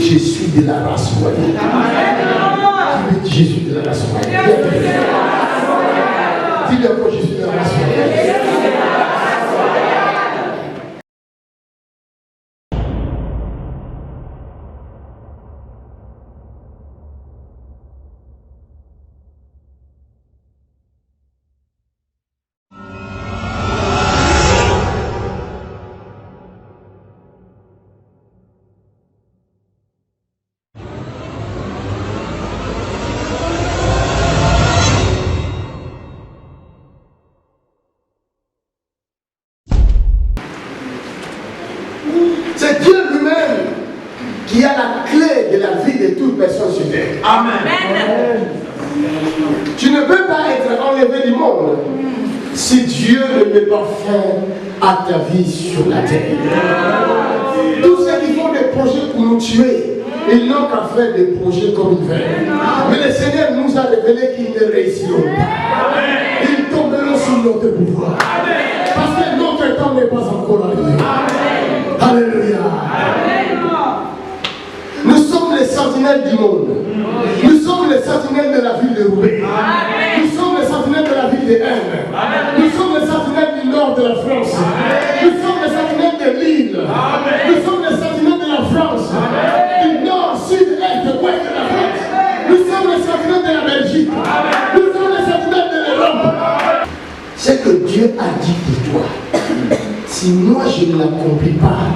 je suis de la race royale. Je suis de la race royale. Dis-le encore, je suis de la race royale. C'est Dieu lui-même qui a la clé de la vie de toute personne sur terre. Amen. Tu ne peux pas être enlevé du monde si Dieu ne met pas fin à ta vie sur la terre. Tous ceux qui font des projets pour nous tuer, ils n'ont qu'à faire des projets comme ils veulent. Mais le Seigneur nous a révélé qu'ils ne réussiront pas. Ils tomberont sous notre pouvoir. Parce que notre temps n'est pas encore arrivé. Alléluia. Nous sommes les sentinelles du monde. Nous sommes les sentinelles de la ville de Roubaix. Nous sommes les sentinelles de la ville de Haine. Nous sommes les sentinelles du nord de la France. Nous sommes les sentinelles de l'île. Nous sommes les sentinelles de la France. Du nord, sud, est, ouest de la France. Nous sommes les sentinelles de la Belgique. Nous sommes les sentinelles de l'Europe. Ce que Dieu a dit de toi, si moi je ne l'accomplis pas,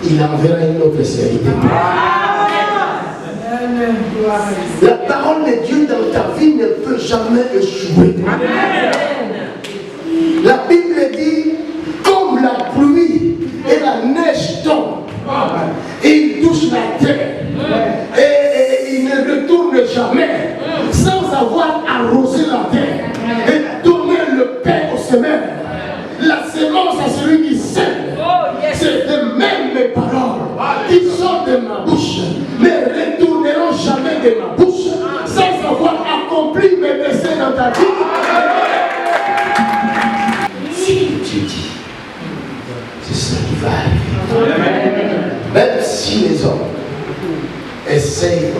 il enverra une autre serviteur. La parole de Dieu dans ta vie ne peut jamais échouer. La Bible dit, comme la pluie et la neige tombent, et il touche la terre, et il ne retourne jamais, sans avoir arrosé la terre, et donner le pain aux semeurs. La semence à celui qui sème. C'est de même mes paroles qui sortent de ma bouche ne retourneront jamais de ma bouche sans avoir accompli mes desseins dans ta vie. Si Dieu dit, c'est ça qui va arriver. Même si les hommes essayent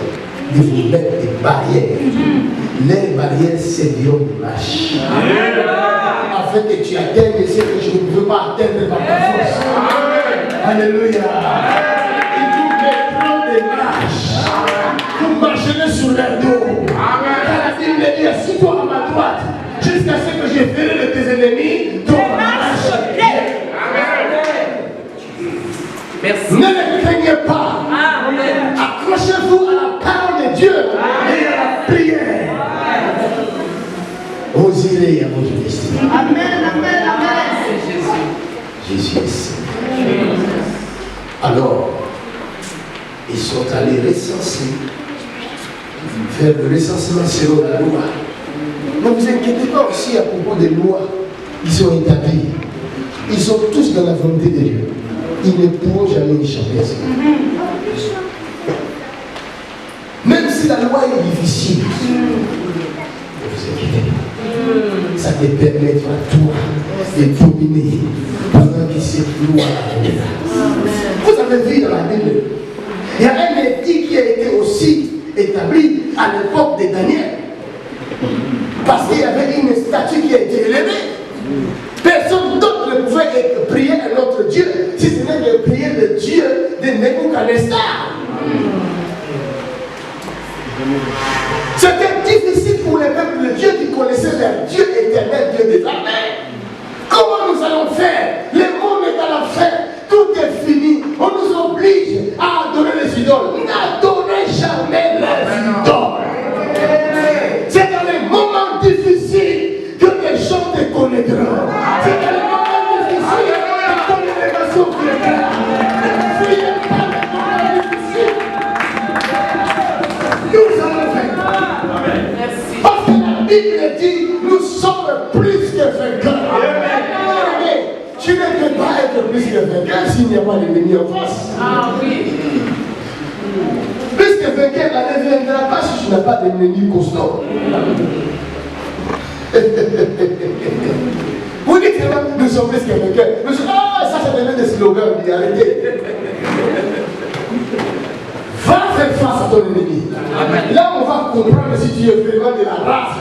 de vous mettre des barrières, les barrières serviront de marche. Afin que tu atteignes ce que je ne peux pas atteindre par ta force. Alléluia. Et vous mettront des marches. Vous marcherez sur leur dos. Car la Bible dit, assis-toi à ma droite, jusqu'à ce que je ferai de tes ennemis ton marche. Merci. Ne les craignez pas. Accrochez-vous à la parole de Dieu et à la prière. Vous irez à votre destin. Amen, amen, amen. Jésus est Seigneur. Alors, ils sont allés recenser, faire le recensement selon la loi. Ne vous inquiétez pas aussi à propos des lois qui sont établies. Ils sont tous dans la volonté de Dieu. Ils ne pourront jamais échapper à ça. Même si la loi est difficile, ne vous inquiétez pas. Ça te permettra toi de dominer pendant que cette loi là. Vous avez vu dans la Bible, il y a un édit qui a été aussi établi à l'époque de Daniel. Parce qu'il y avait une statue qui a été élevée. Personne d'autre ne pouvait prier un autre Dieu si ce n'est de prier le Dieu de Nebuchadnezzar. C'était difficile pour les peuples de Dieu qui connaissaient leur Dieu éternel, Dieu des armées. Comment nous allons faire? Le monde est à la fin, tout est fini. On nous oblige à adorer les idoles. N'adorez jamais les idoles. C'est dans les moments difficiles que les gens te connaîtront. C'est dans les moments difficiles que ton élévation viendra. Fuyez pas les moments difficiles. Nous allons faire. Parce que la Bible dit, nous sommes plus que vainqueurs. Tu ne peux pas être plus que vainqueur s'il n'y a pas d'ennemi en face. Ah oui. Plus que vainqueur, la ne viendra pas si tu n'as pas d'ennemi constant. Vous dites que nous sommes plus que vainqueurs. Ah, ça devient des slogans, arrêtez. Va face à ton ennemi. Là, on va comprendre si tu es vraiment de la race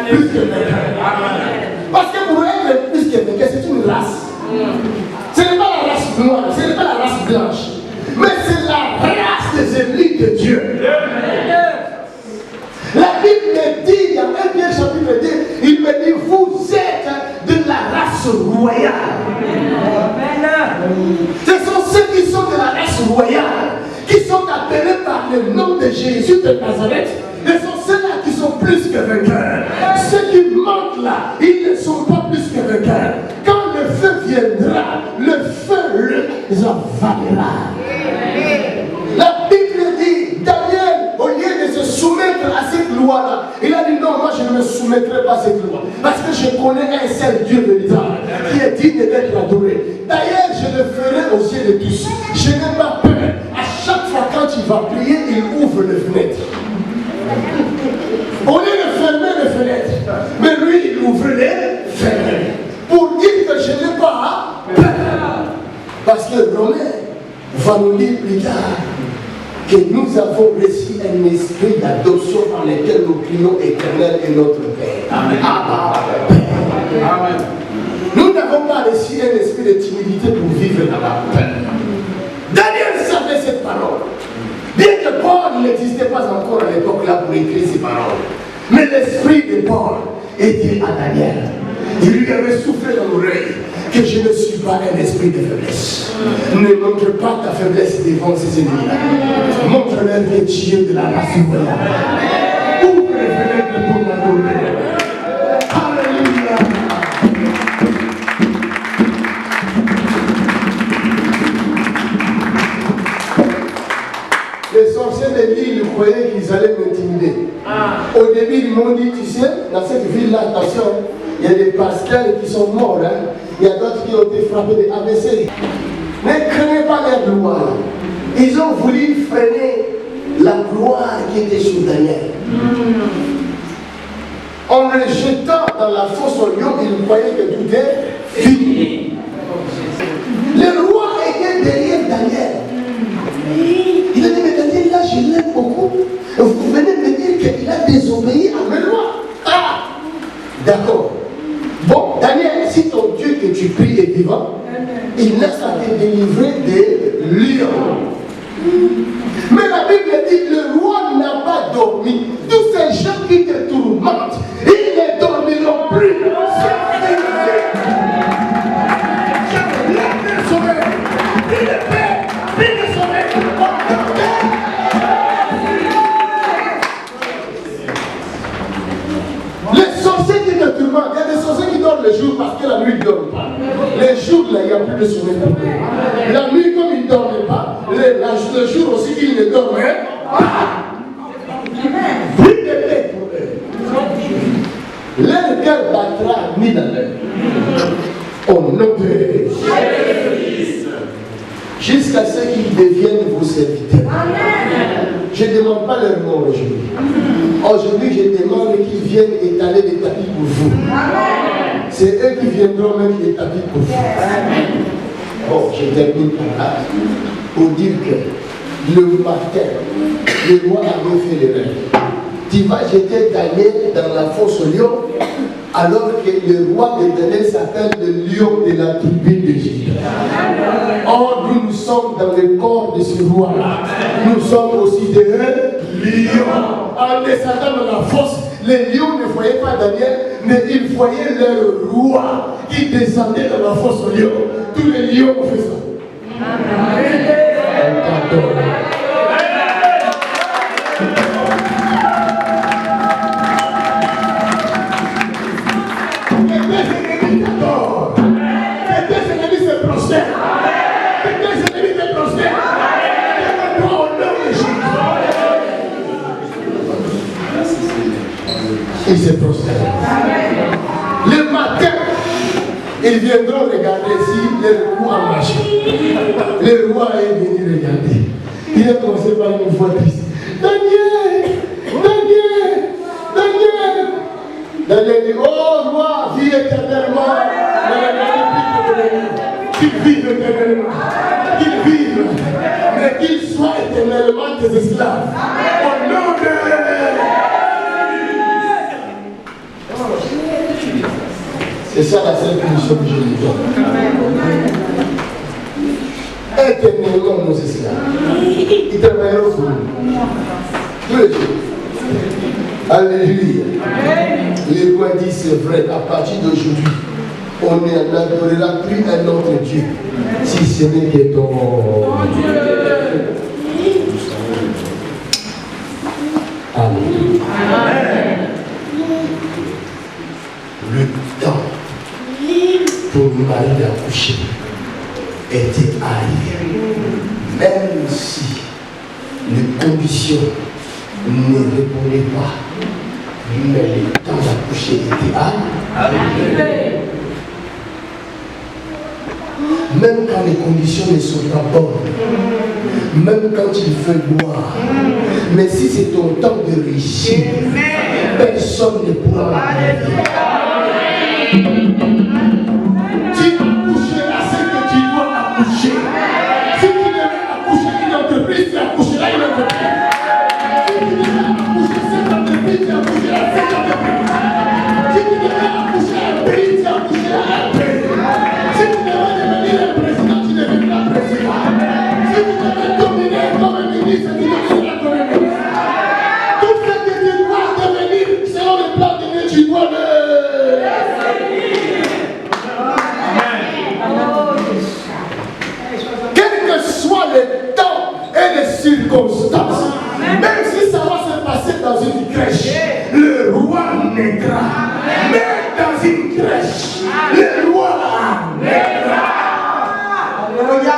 plus que vainqueur. Parce que pour être plus que vainqueur, c'est une race. Ce n'est pas la race noire, ce n'est pas la race blanche, mais c'est la race des ennemis de Dieu. La Bible dit, dans 1 Pierre chapitre 2, il me dit, vous êtes de la race royale. Ce sont ceux qui sont de la race royale, qui sont appelés par le nom de Jésus de Nazareth. Ce sont ceux-là qui sont plus que vainqueurs. Ceux qui manquent là, ils ne sont pas plus que vainqueurs. Quand le feu viendra, le feu les avalera. La Bible dit, Daniel, au lieu de se soumettre à cette loi-là, il a dit non, moi je ne me soumettrai pas à cette loi. Parce que je connais un seul Dieu véritable qui est digne d'être adoré. D'ailleurs, je le ferai aux yeux de tous. Je n'ai pas peur. À chaque fois quand il va prier, il ouvre les fenêtres. Au lieu de fermer les fenêtres, mais lui, il ouvre les fenêtres. Pour dire que je n'ai pas peur. Parce que Romain va nous dire plus tard que nous avons reçu un esprit d'adoption par lequel nous crions éternel et notre Père. Amen. Amen. Nous n'avons pas reçu un esprit de timidité pour vivre dans la peur. Daniel savait cette parole. Bien que Paul n'existait pas encore à l'époque là pour écrire ces paroles. Mais l'esprit de Paul était à Daniel. Il lui avait soufflé dans l'oreille que je ne suis pas un esprit de faiblesse. Ne montre pas ta faiblesse devant ces ennemis-là. Montre-leur que tu es de la race royale. Ouvre les fenêtres pour m'adorer. Alléluia. Les sorciers de l'île croyaient qu'ils allaient m'intimider. Au début, ils m'ont dit, tu sais, dans cette ville-là, attention, il y a des pasteurs qui sont morts, hein. Il y a d'autres qui ont été frappés de AVC. Ne craignez pas leur gloire. Ils ont voulu freiner la gloire qui était sur Daniel. En le jetant dans la fosse au lion, ils croyaient que tout est fini. Le roi était derrière Daniel. Il a dit, mais Daniel, là, je l'aime beaucoup. Vous venez me dire qu'il a désobéi à mes lois. Ah! D'accord. Bon, Daniel, si ton Dieu que tu pries est vivant, il laisse à te délivrer des lions. Mais la Bible dit, le roi n'a pas dormi. Tous ces gens qui te tourmentent, ils ne dormiront plus. Les sorciers qui te tourmentent, il y a des sorciers qui dorment le jour parce que la nuit ne dorment pas. Les jours, là, il n'y a plus de sommeil pour eux. La nuit, comme ils ne dormaient pas, le jour aussi, ils ne dormaient pas. Plus de paix pour eux. Leur cœur battra ni dans l'heure. Au nom de Jésus. Jusqu'à ce qu'ils deviennent vos serviteurs. Je ne demande pas leur nom aujourd'hui. Aujourd'hui, je demande qu'ils viennent étaler les tapis pour vous. C'est eux qui viendront mettre les tapis pour vous. Bon, je termine par là pour dire que le matin, le roi avait fait l'erreur. Tu vas jeter Daniel dans la fosse au lion, alors que le roi de Daniel s'appelle le lion de la tribu d'Égypte. Or, nous sommes dans le corps de ce roi-là. Nous sommes aussi des lions. En descendant dans la fosse, les lions ne voyaient pas Daniel, mais ils voyaient leur roi qui descendait dans la fosse au lion. Tous les lions ont fait ça. Il se prosterne. Le matin, ils viendront regarder si le roi a marché. Le roi est venu regarder. Il a commencé par une voix triste. Daniel, Daniel, Daniel. Daniel dit, oh roi, vis éternellement. Qu'il vive éternellement. Qu'il vive. Mais qu'il soient éternellement tes esclaves. Au nom de... C'est ça la seule punition que je lui donne. Éternellement nos esclaves. Ils travailleront pour nous. Tous les jours. Alléluia. Les rois disent c'est vrai, à partir d'aujourd'hui, on n'adorera plus un autre Dieu, si ce n'est que ton Dieu. Amen. Le temps pour Marie d'accoucher était arrivé, même si les conditions ne répondaient pas, mais le temps d'accoucher était arrivé. Même quand les conditions ne sont pas bonnes, même quand il fait noir, mais si c'est ton temps de réussir, personne ne pourra l'arrêter. Tu accoucheras ce que tu dois accoucher. Si tu devais accoucher une entreprise, tu accoucheras une entreprise. Si tu devais accoucher cette entreprise, tu accoucheras cette entreprise. Si tu devais accoucher un pays, tu accoucheras un pays. Si tu devais devenir un président, tu deviendras président. Si tu devais dominer comme un ministre, tu deviendras comme un ministre. Tout ce que tu dois devenir selon le plan de Dieu, tu dois le... Soit le temps et les circonstances, même si ça va se passer dans une crèche, le roi naîtra. Mais dans une crèche, le roi naîtra. Alléluia.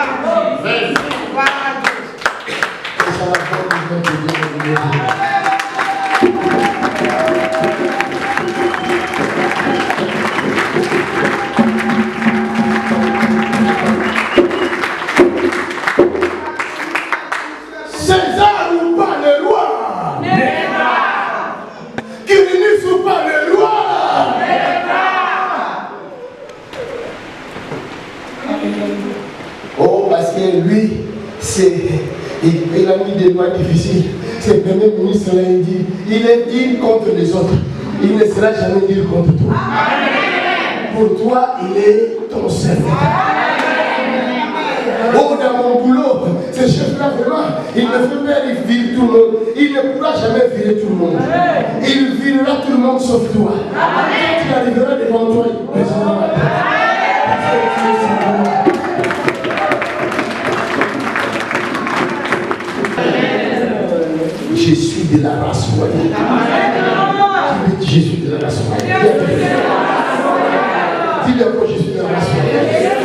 César ou pas le roi naîtra. Quirinus ou pas le roi naîtra. Oh, parce que lui, il a mis des lois difficiles. C'est le premier ministre là, il dit, il est dire contre les autres. Il ne sera jamais dire contre toi. Pour toi, il est ton serviteur. Oh, dans mon boulot, ce chef-là, vraiment, il me fait peur, il vire tout le monde. Il ne pourra jamais virer tout le monde. Il virera tout le monde sauf toi. Quand il arrivera devant toi, il pèsera ma tête. Je suis de la race royale. Je suis de la race royale. Dis-le-moi, je suis de la race royale.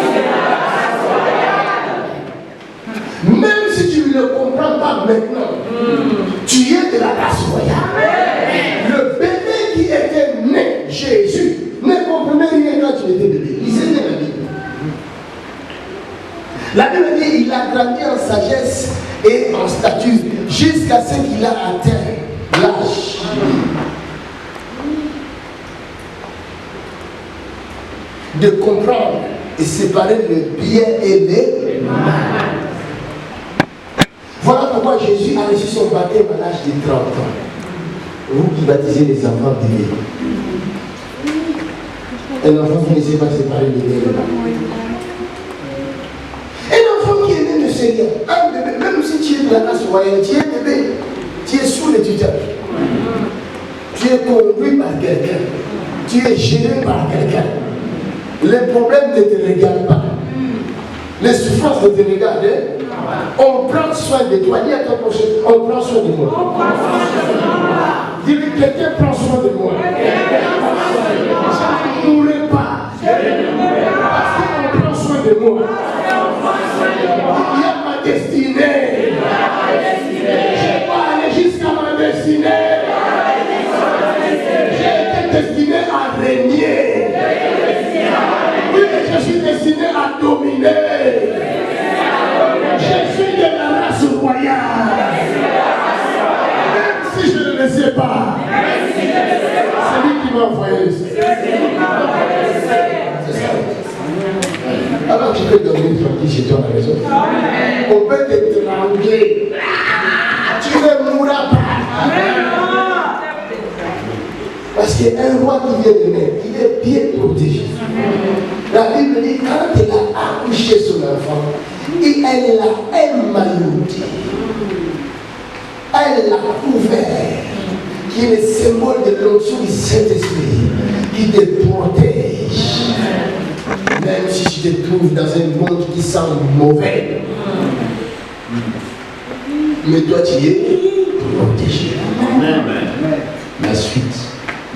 Même si tu ne le comprends pas maintenant, tu es de la race royale. Le bébé qui était né, Jésus, ne comprenait rien quand tu étais bébé. Il s'est né la Bible. La Bible dit qu'il a grandi en sagesse et en stature jusqu'à ce qu'il a atteint l'âge. De comprendre et séparer le bien et le mal. Voilà pourquoi Jésus a reçu son baptême à l'âge de 30 ans. Vous qui baptisez les enfants d'aimer. Un enfant qui ne sait pas séparer le bien et le mal. Un enfant qui est né ne sait rien. Un bébé, même si tu es de la race royale, tu es bébé, tu es sous le tuteur. Tu es conduit par quelqu'un. Tu es géré par quelqu'un. Les problèmes ne te regardent pas. Les souffrances ne te regardent. On prend soin de toi. Dis à ton prochain, on prend soin de moi. Dis-lui, quelqu'un prend soin de moi. Je ne mourrai pas. Parce qu'on prend soin de moi. Il y a ma destinée. Je vais pas aller jusqu'à ma destinée. J'ai été destiné à régner. Oui, je suis destiné à dominer. Je suis de la race royale. Même si je ne le sais pas, c'est lui qui m'a envoyé ici. Alors tu peux dormir tranquille chez toi à la maison. On peut te trembler. Parce qu'un roi qui vient de naître, il est bien protégé. La Bible dit quand elle a accouché son enfant, et elle l'a émailloté. Elle l'a couvert, qui est le symbole de l'onction du Saint-Esprit, qui te protège. Même si tu te trouves dans un monde qui sent mauvais, mais toi tu es protégé. Amen. La suite,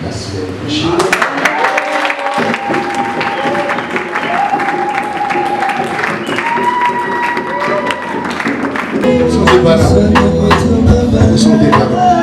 la semaine prochaine. Nous sommes des parents. Nous sommes des parents.